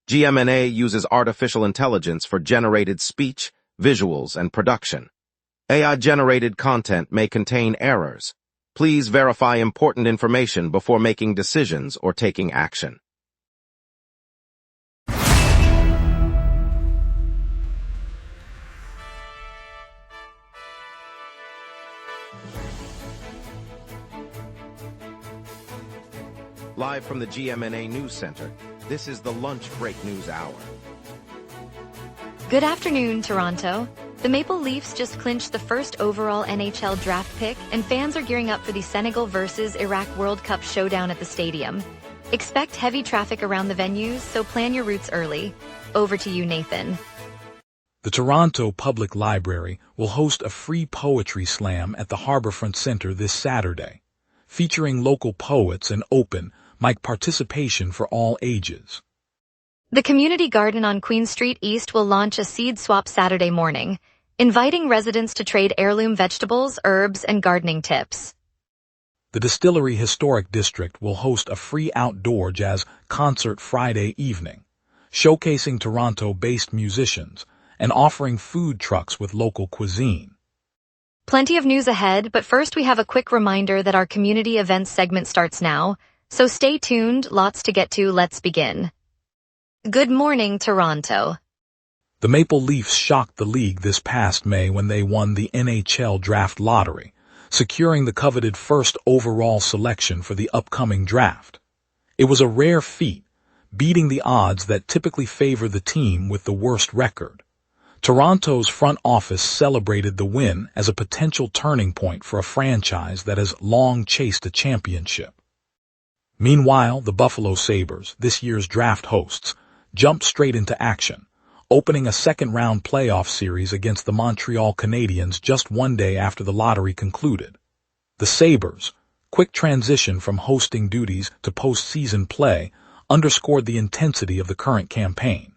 GMNA uses artificial intelligence for generated speech, visuals, and production. AI-generated content may contain errors. Please verify important information before making decisions or taking action. Live from the GMNA News Center, this is the Lunch Break News Hour. Good afternoon, Toronto. The Maple Leafs just clinched the first overall NHL draft pick, and fans are gearing up for the Senegal versus Iraq World Cup showdown at the stadium. Expect heavy traffic around the venues, so plan your routes early. Over to you, Nathan. The Toronto Public Library will host a free poetry slam at the Harbourfront Centre this Saturday, featuring local poets and open mic participation for all ages. The community garden on Queen Street East will launch a seed swap Saturday morning, inviting residents to trade heirloom vegetables, herbs, and gardening tips. The Distillery Historic District will host a free outdoor jazz concert Friday evening, showcasing Toronto-based musicians and offering food trucks with local cuisine. Plenty of news ahead, but first we have a quick reminder that our community events segment starts now, so stay tuned, lots to get to, let's begin. Good morning, Toronto. The Maple Leafs shocked the league this past May when they won the NHL Draft Lottery, securing the coveted first overall selection for the upcoming draft. It was a rare feat, beating the odds that typically favor the team with the worst record. Toronto's front office celebrated the win as a potential turning point for a franchise that has long chased a championship. Meanwhile, the Buffalo Sabres, this year's draft hosts, jumped straight into action, opening a second-round playoff series against the Montreal Canadiens just one day after the lottery concluded. The Sabres' quick transition from hosting duties to postseason play underscored the intensity of the current campaign.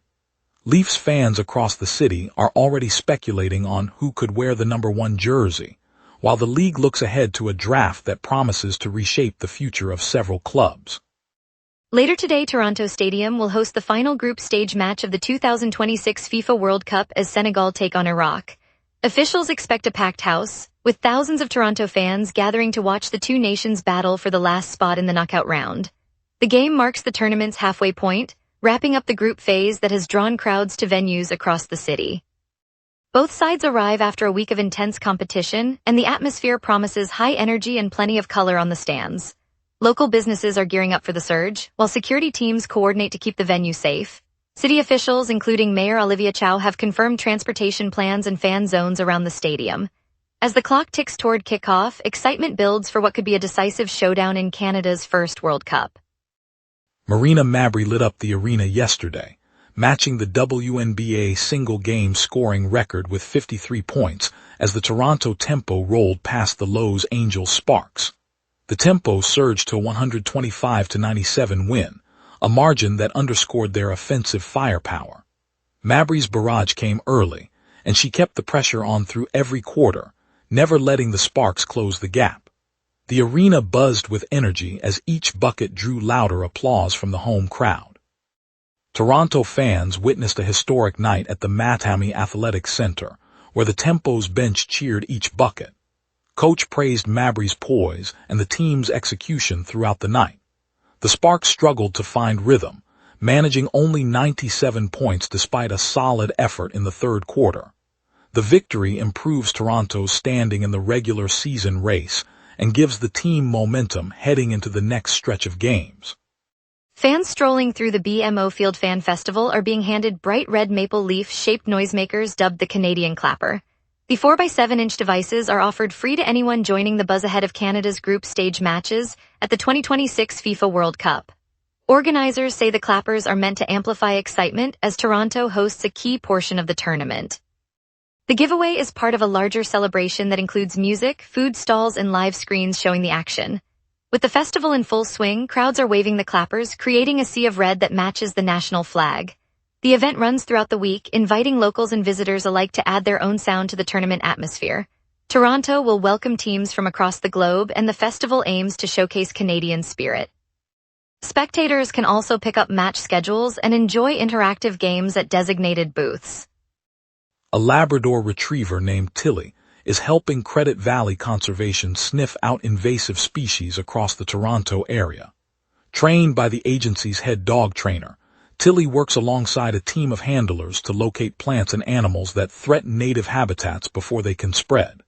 Leafs fans across the city are already speculating on who could wear the number 1 jersey, while the league looks ahead to a draft that promises to reshape the future of several clubs. Later today, Toronto Stadium will host the final group stage match of the 2026 FIFA World Cup as Senegal take on Iraq. Officials expect a packed house, with thousands of Toronto fans gathering to watch the two nations battle for the last spot in the knockout round. The game marks the tournament's halfway point, wrapping up the group phase that has drawn crowds to venues across the city. Both sides arrive after a week of intense competition, and the atmosphere promises high energy and plenty of color on the stands. Local businesses are gearing up for the surge, while security teams coordinate to keep the venue safe. City officials, including Mayor Olivia Chow, have confirmed transportation plans and fan zones around the stadium. As the clock ticks toward kickoff, excitement builds for what could be a decisive showdown in Canada's first World Cup. Marina Mabrey lit up the arena yesterday, matching the WNBA single-game scoring record with 53 points as the Toronto Tempo rolled past the Los Angeles Sparks. The Tempo surged to a 125-97 win, a margin that underscored their offensive firepower. Mabrey's barrage came early, and she kept the pressure on through every quarter, never letting the Sparks close the gap. The arena buzzed with energy as each bucket drew louder applause from the home crowd. Toronto fans witnessed a historic night at the Mattamy Athletic Center, where the Tempo's bench cheered each bucket. Coach praised Mabrey's poise and the team's execution throughout the night. The Sparks struggled to find rhythm, managing only 97 points despite a solid effort in the third quarter. The victory improves Toronto's standing in the regular season race and gives the team momentum heading into the next stretch of games. Fans strolling through the BMO Field Fan Festival are being handed bright red maple leaf-shaped noisemakers dubbed the Canadian Clapper. The 4x7-inch devices are offered free to anyone joining the buzz ahead of Canada's group stage matches at the 2026 FIFA World Cup. Organizers say the clappers are meant to amplify excitement as Toronto hosts a key portion of the tournament. The giveaway is part of a larger celebration that includes music, food stalls, and live screens showing the action. With the festival in full swing, crowds are waving the clappers, creating a sea of red that matches the national flag. The event runs throughout the week, inviting locals and visitors alike to add their own sound to the tournament atmosphere. Toronto will welcome teams from across the globe, and the festival aims to showcase Canadian spirit. Spectators can also pick up match schedules and enjoy interactive games at designated booths. A Labrador retriever named Tilly is helping Credit Valley Conservation sniff out invasive species across the Toronto area. Trained by the agency's head dog trainer, Tilly works alongside a team of handlers to locate plants and animals that threaten native habitats before they can spread.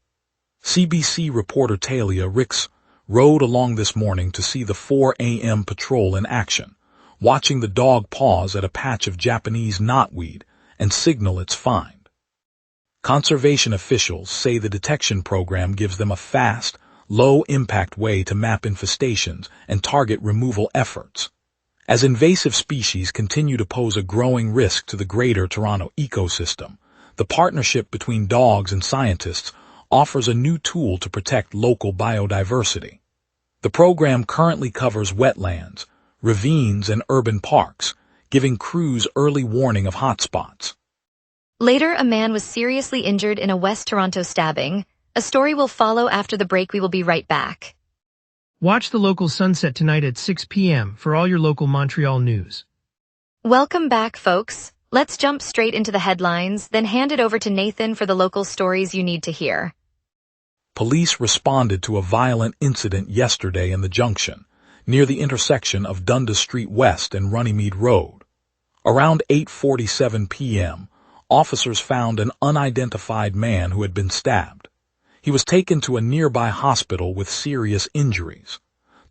CBC reporter Talia Ricks rode along this morning to see the 4 a.m. patrol in action, watching the dog pause at a patch of Japanese knotweed and signal its find. Conservation officials say the detection program gives them a fast, low-impact way to map infestations and target removal efforts. As invasive species continue to pose a growing risk to the greater Toronto ecosystem, the partnership between dogs and scientists offers a new tool to protect local biodiversity. The program currently covers wetlands, ravines, and urban parks, giving crews early warning of hotspots. Later, a man was seriously injured in a West Toronto stabbing. A story will follow after the break. We will be right back. Watch the local sunset tonight at 6 p.m. for all your local Montreal news. Welcome back, folks. Let's jump straight into the headlines, then hand it over to Nathan for the local stories you need to hear. Police responded to a violent incident yesterday in the Junction, near the intersection of Dundas Street West and Runnymede Road. Around 8:47 p.m., officers found an unidentified man who had been stabbed. He was taken to a nearby hospital with serious injuries.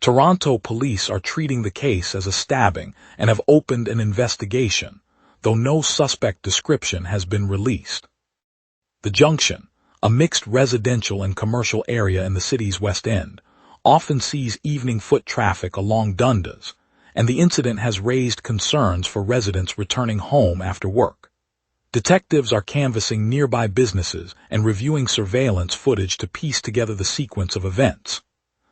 Toronto police are treating the case as a stabbing and have opened an investigation, though no suspect description has been released. The Junction, a mixed residential and commercial area in the city's West End, often sees evening foot traffic along Dundas, and the incident has raised concerns for residents returning home after work. Detectives are canvassing nearby businesses and reviewing surveillance footage to piece together the sequence of events.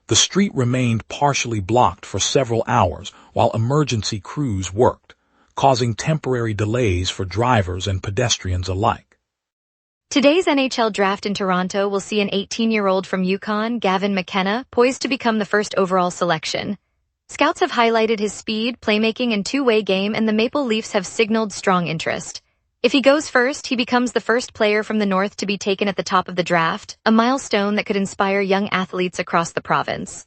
The street remained partially blocked for several hours while emergency crews worked, causing temporary delays for drivers and pedestrians alike. Today's NHL draft in Toronto will see an 18-year-old from Yukon, Gavin McKenna, poised to become the first overall selection. Scouts have highlighted his speed, playmaking, and two-way game, and the Maple Leafs have signaled strong interest. If he goes first, he becomes the first player from the North to be taken at the top of the draft, a milestone that could inspire young athletes across the province.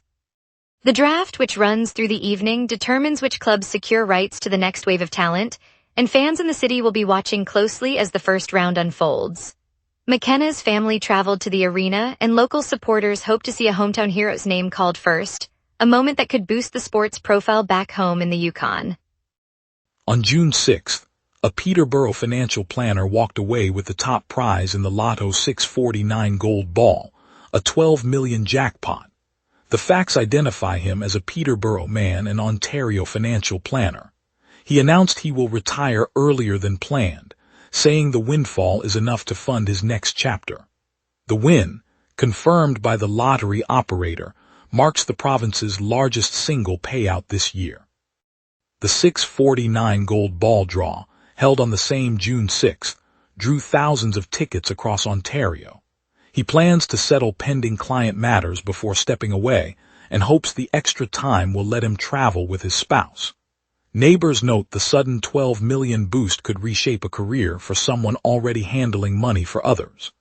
The draft, which runs through the evening, determines which clubs secure rights to the next wave of talent, and fans in the city will be watching closely as the first round unfolds. McKenna's family traveled to the arena, and local supporters hope to see a hometown hero's name called first, a moment that could boost the sport's profile back home in the Yukon. On June 6th, a Peterborough financial planner walked away with the top prize in the Lotto 649 Gold Ball, a $12 million jackpot. The facts identify him as a Peterborough man and Ontario financial planner. He announced he will retire earlier than planned, saying the windfall is enough to fund his next chapter. The win, confirmed by the lottery operator, marks the province's largest single payout this year. The 649 Gold Ball draw, held on the same June 6th, drew thousands of tickets across Ontario. He plans to settle pending client matters before stepping away and hopes the extra time will let him travel with his spouse. Neighbors note the sudden $12 million boost could reshape a career for someone already handling money for others.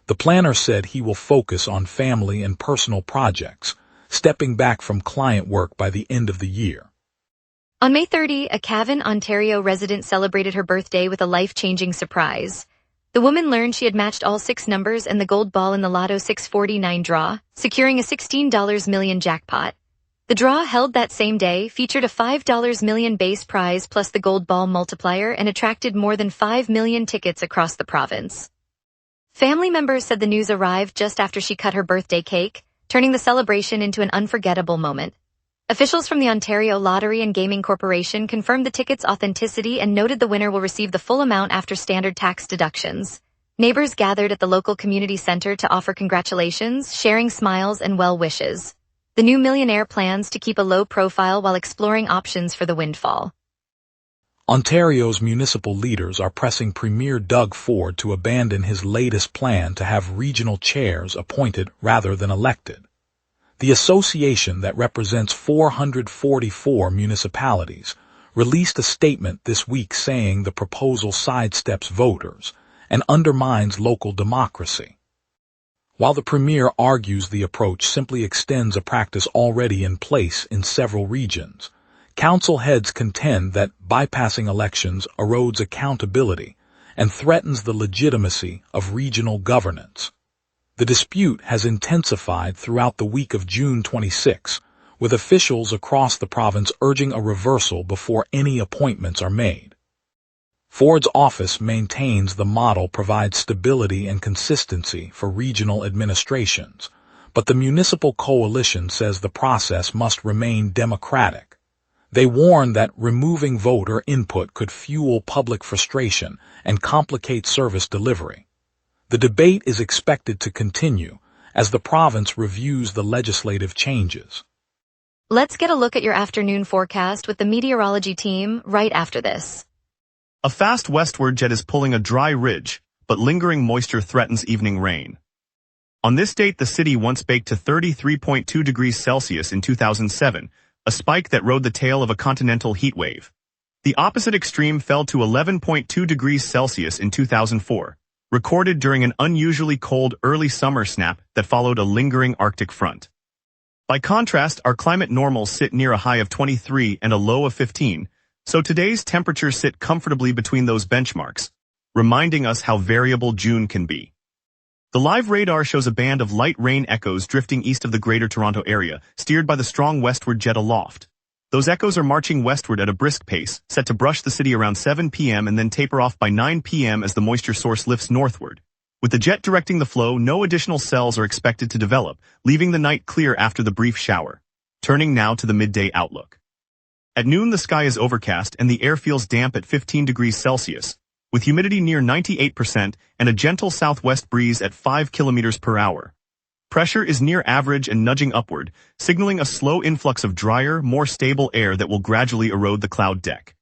The planner said he will focus on family and personal projects, stepping back from client work by the end of the year. On May 30, a Cavan, Ontario resident celebrated her birthday with a life-changing surprise. The woman learned she had matched all 6 numbers and the gold ball in the Lotto 649 draw, securing a $16 million jackpot. The draw, held that same day, featured a $5 million base prize plus the gold ball multiplier and attracted more than 5 million tickets across the province. Family members said the news arrived just after she cut her birthday cake, turning the celebration into an unforgettable moment. Officials from the Ontario Lottery and Gaming Corporation confirmed the ticket's authenticity and noted the winner will receive the full amount after standard tax deductions. Neighbors gathered at the local community center to offer congratulations, sharing smiles and well wishes. The new millionaire plans to keep a low profile while exploring options for the windfall. Ontario's municipal leaders are pressing Premier Doug Ford to abandon his latest plan to have regional chairs appointed rather than elected. The association that represents 444 municipalities released a statement this week saying the proposal sidesteps voters and undermines local democracy. While the premier argues the approach simply extends a practice already in place in several regions, council heads contend that bypassing elections erodes accountability and threatens the legitimacy of regional governance. The dispute has intensified throughout the week of June 26, with officials across the province urging a reversal before any appointments are made. Ford's office maintains the model provides stability and consistency for regional administrations, but the municipal coalition says the process must remain democratic. They warn that removing voter input could fuel public frustration and complicate service delivery. The debate is expected to continue as the province reviews the legislative changes. Let's get a look at your afternoon forecast with the meteorology team right after this. A fast westward jet is pulling a dry ridge, but lingering moisture threatens evening rain. On this date, the city once baked to 33.2 degrees Celsius in 2007, a spike that rode the tail of a continental heat wave. The opposite extreme fell to 11.2 degrees Celsius in 2004, recorded during an unusually cold early summer snap that followed a lingering Arctic front. By contrast, our climate normals sit near a high of 23 and a low of 15, so today's temperatures sit comfortably between those benchmarks, reminding us how variable June can be. The live radar shows a band of light rain echoes drifting east of the Greater Toronto Area, steered by the strong westward jet aloft. Those echoes are marching westward at a brisk pace, set to brush the city around 7 p.m. and then taper off by 9 p.m. as the moisture source lifts northward. With the jet directing the flow, no additional cells are expected to develop, leaving the night clear after the brief shower. Turning now to the midday outlook. At noon, the sky is overcast and the air feels damp at 15 degrees Celsius, with humidity near 98% and a gentle southwest breeze at 5 kilometers per hour. Pressure is near average and nudging upward, signaling a slow influx of drier, more stable air that will gradually erode the cloud deck.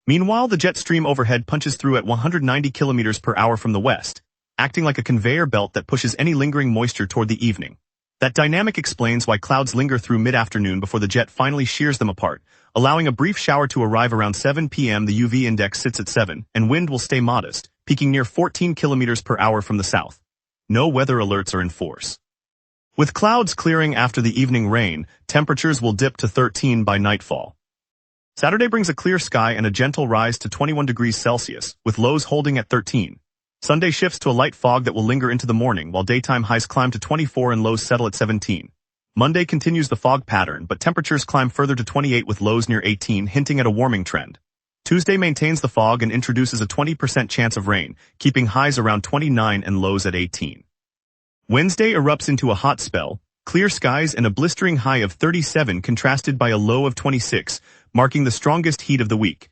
Meanwhile, the jet stream overhead punches through at 190 kilometers per hour from the west, acting like a conveyor belt that pushes any lingering moisture toward the evening. That dynamic explains why clouds linger through mid-afternoon before the jet finally shears them apart, allowing a brief shower to arrive around 7 p.m. The UV index sits at 7, and wind will stay modest, peaking near 14 kilometers per hour from the south. No weather alerts are in force. With clouds clearing after the evening rain, temperatures will dip to 13 by nightfall. Saturday brings a clear sky and a gentle rise to 21 degrees Celsius, with lows holding at 13. Sunday shifts to a light fog that will linger into the morning, while daytime highs climb to 24 and lows settle at 17. Monday continues the fog pattern, but temperatures climb further to 28 with lows near 18, hinting at a warming trend. Tuesday maintains the fog and introduces a 20% chance of rain, keeping highs around 29 and lows at 18. Wednesday erupts into a hot spell, clear skies and a blistering high of 37 contrasted by a low of 26, marking the strongest heat of the week.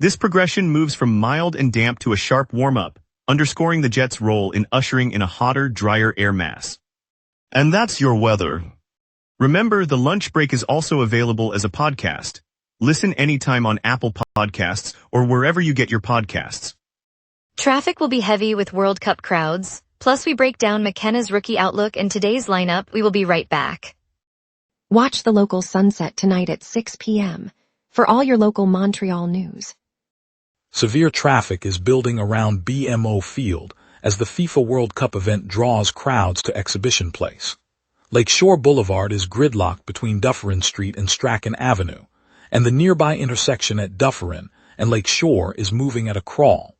This progression moves from mild and damp to a sharp warm-up, underscoring the jet's role in ushering in a hotter, drier air mass. And that's your weather. Remember, the lunch break is also available as a podcast. Listen anytime on Apple Podcasts or wherever you get your podcasts. Traffic will be heavy with World Cup crowds. Plus, we break down McKenna's rookie outlook and today's lineup. We will be right back. Watch the local sunset tonight at 6 p.m. for all your local Montreal news. Severe traffic is building around BMO Field as the FIFA World Cup event draws crowds to Exhibition Place. Lakeshore Boulevard is gridlocked between Dufferin Street and Strachan Avenue, and the nearby intersection at Dufferin and Lakeshore is moving at a crawl.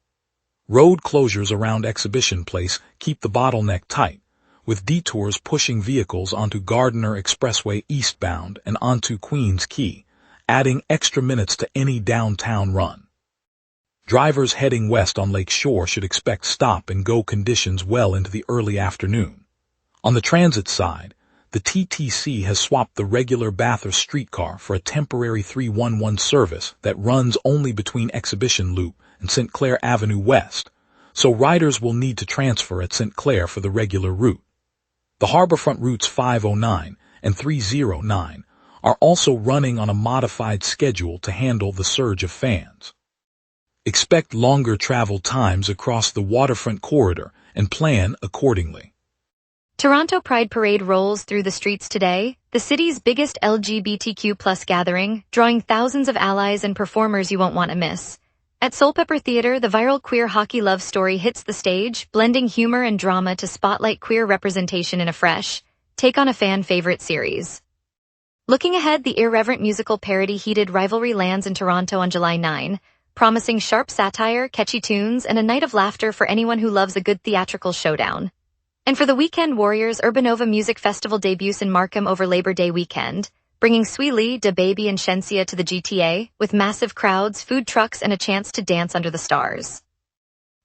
Road closures around Exhibition Place keep the bottleneck tight, with detours pushing vehicles onto Gardiner Expressway eastbound and onto Queens Quay, adding extra minutes to any downtown run. Drivers heading west on Lakeshore should expect stop-and-go conditions well into the early afternoon. On the transit side, the TTC has swapped the regular Bathurst streetcar for a temporary 311 service that runs only between Exhibition Loop and St. Clair Avenue West, so riders will need to transfer at St. Clair for the regular route. The Harbourfront routes 509 and 309 are also running on a modified schedule to handle the surge of fans. Expect longer travel times across the waterfront corridor and plan accordingly. Toronto Pride Parade rolls through the streets today, the city's biggest LGBTQ+ gathering, drawing thousands of allies and performers you won't want to miss. At Soulpepper Theatre, the viral queer hockey love story hits the stage, blending humor and drama to spotlight queer representation in a fresh, take-on-a-fan favorite series. Looking ahead, the irreverent musical parody Heated Rivalry lands in Toronto on July 9, promising sharp satire, catchy tunes, and a night of laughter for anyone who loves a good theatrical showdown. And for the weekend warriors, Urbanova Music Festival debuts in Markham over Labor Day weekend, bringing Sweely, DaBaby, and Shensia to the GTA, with massive crowds, food trucks, and a chance to dance under the stars.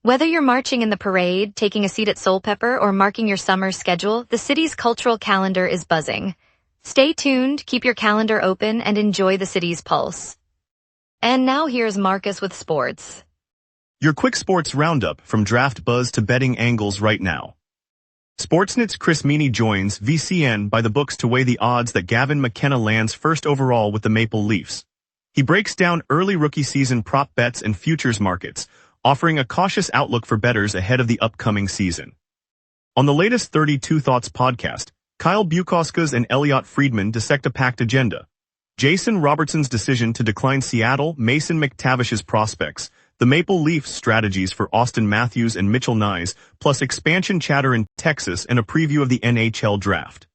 Whether you're marching in the parade, taking a seat at Soulpepper, or marking your summer schedule, the city's cultural calendar is buzzing. Stay tuned, keep your calendar open, and enjoy the city's pulse. And now here's Marcus with sports. Your quick sports roundup from draft buzz to betting angles right now. Sportsnet's Chris Meany joins VCN by the books to weigh the odds that Gavin McKenna lands first overall with the Maple Leafs. He breaks down early rookie season prop bets and futures markets, offering a cautious outlook for bettors ahead of the upcoming season. On the latest 32 Thoughts podcast, Kyle Bukowska's and Elliot Friedman dissect a packed agenda. Jason Robertson's decision to decline Seattle Mason McTavish's prospects, the Maple Leafs strategies for Austin Matthews and Mitchell Nyes, plus expansion chatter in Texas and a preview of the NHL draft.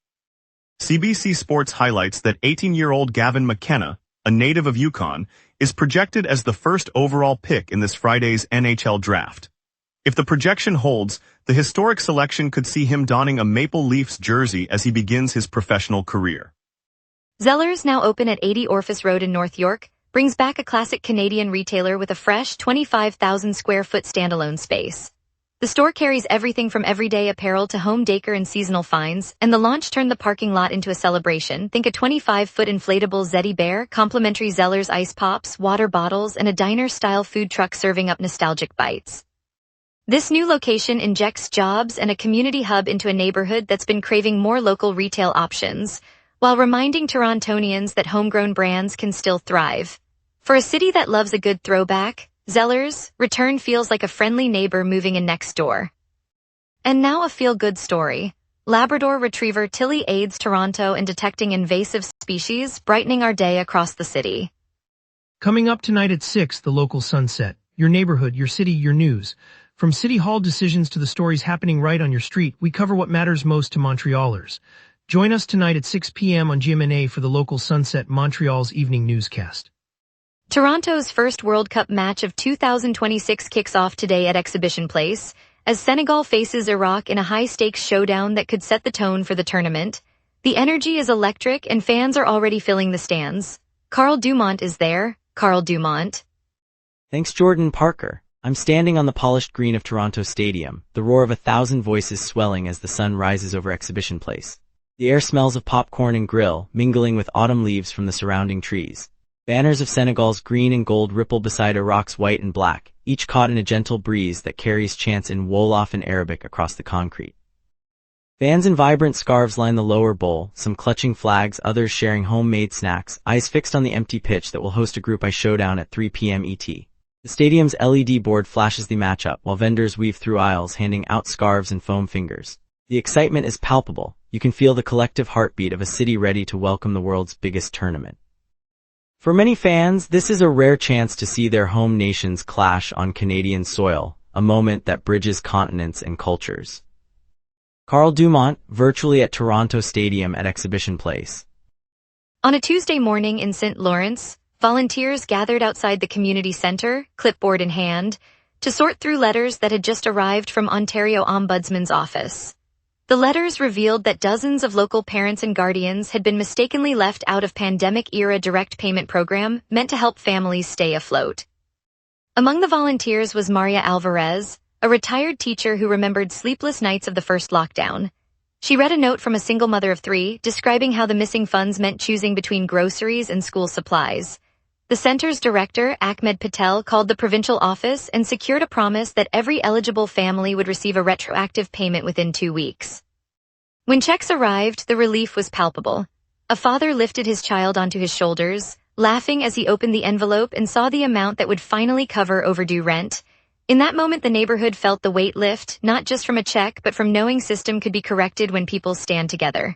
CBC Sports highlights that 18-year-old Gavin McKenna, a native of Yukon, is projected as the first overall pick in this Friday's NHL draft. If the projection holds, the historic selection could see him donning a Maple Leafs jersey as he begins his professional career. Zellers, now open at 80 Orphis Road in North York, brings back a classic Canadian retailer with a fresh 25,000 square foot standalone space. The store carries everything from everyday apparel to home decor and seasonal finds, and the launch turned the parking lot into a celebration. Think a 25-foot inflatable Zeddy Bear, complimentary Zellers ice pops, water bottles, and a diner-style food truck serving up nostalgic bites. This new location injects jobs and a community hub into a neighborhood that's been craving more local retail options, while reminding Torontonians that homegrown brands can still thrive. For a city that loves a good throwback, Zellers' return feels like a friendly neighbor moving in next door. And now a feel-good story. Labrador Retriever Tilly aids Toronto in detecting invasive species, brightening our day across the city. Coming up tonight at 6, the local sunset. Your neighborhood, your city, your news. From City Hall decisions to the stories happening right on your street, we cover what matters most to Montrealers. Join us tonight at 6 p.m. on gmna for the local Sunset, Montreal's evening newscast. Toronto's first World Cup match of 2026 kicks off today at Exhibition Place, as Senegal faces Iraq in a high-stakes showdown that could set the tone for the tournament. The energy is electric and fans are already filling the stands. Carl Dumont is there. Carl Dumont. Thanks, Jordan Parker. I'm standing on the polished green of Toronto Stadium, the roar of 1,000 voices swelling as the sun rises over Exhibition Place. The air smells of popcorn and grill, mingling with autumn leaves from the surrounding trees. Banners of Senegal's green and gold ripple beside Iraq's white and black, each caught in a gentle breeze that carries chants in Wolof and Arabic across the concrete. Fans in vibrant scarves line the lower bowl, some clutching flags, others sharing homemade snacks, eyes fixed on the empty pitch that will host a Group I showdown at 3 p.m. ET. The stadium's LED board flashes the matchup, while vendors weave through aisles handing out scarves and foam fingers. The excitement is palpable. You can feel the collective heartbeat of a city ready to welcome the world's biggest tournament. For many fans, this is a rare chance to see their home nations clash on Canadian soil, a moment that bridges continents and cultures. Carl Dumont, virtually at Toronto Stadium at Exhibition Place. On a Tuesday morning in St. Lawrence, volunteers gathered outside the community center, clipboard in hand, to sort through letters that had just arrived from Ontario Ombudsman's office. The letters revealed that dozens of local parents and guardians had been mistakenly left out of pandemic-era direct payment program meant to help families stay afloat. Among the volunteers was Maria Alvarez, a retired teacher who remembered sleepless nights of the first lockdown. She read a note from a single mother of 3, describing how the missing funds meant choosing between groceries and school supplies. The center's director, Ahmed Patel, called the provincial office and secured a promise that every eligible family would receive a retroactive payment within 2 weeks. When checks arrived, the relief was palpable. A father lifted his child onto his shoulders, laughing as he opened the envelope and saw the amount that would finally cover overdue rent. In that moment, the neighborhood felt the weight lift, not just from a check, but from knowing system could be corrected when people stand together.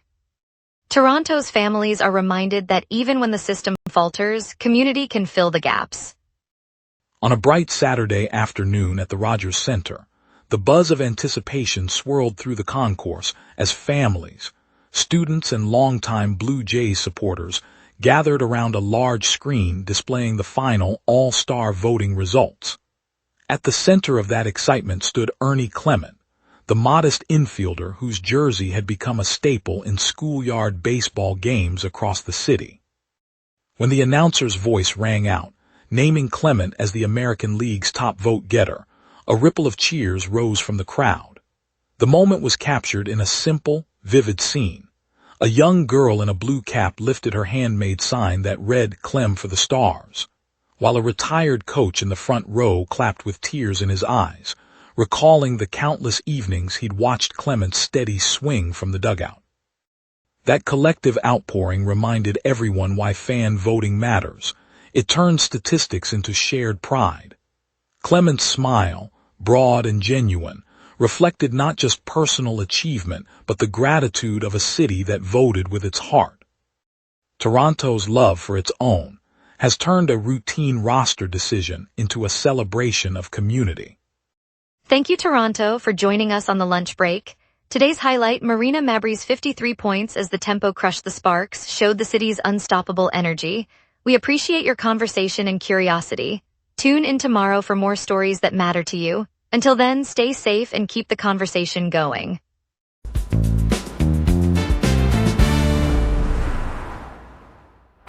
Toronto's families are reminded that even when the system falters, community can fill the gaps. On a bright Saturday afternoon at the Rogers Centre, the buzz of anticipation swirled through the concourse as families, students and longtime Blue Jays supporters gathered around a large screen displaying the final all-star voting results. At the center of that excitement stood Ernie Clement, the modest infielder whose jersey had become a staple in schoolyard baseball games across the city. When the announcer's voice rang out, naming Clement as the American League's top vote-getter, a ripple of cheers rose from the crowd. The moment was captured in a simple, vivid scene. A young girl in a blue cap lifted her handmade sign that read "Clem for the Stars," while a retired coach in the front row clapped with tears in his eyes, recalling the countless evenings he'd watched Clement's steady swing from the dugout. That collective outpouring reminded everyone why fan voting matters. It turned statistics into shared pride. Clement's smile, broad and genuine, reflected not just personal achievement, but the gratitude of a city that voted with its heart. Toronto's love for its own has turned a routine roster decision into a celebration of community. Thank you, Toronto, for joining us on the lunch break. Today's highlight, Marina Mabrey's 53 points as the tempo crushed the Sparks, showed the city's unstoppable energy. We appreciate your conversation and curiosity. Tune in tomorrow for more stories that matter to you. Until then, stay safe and keep the conversation going.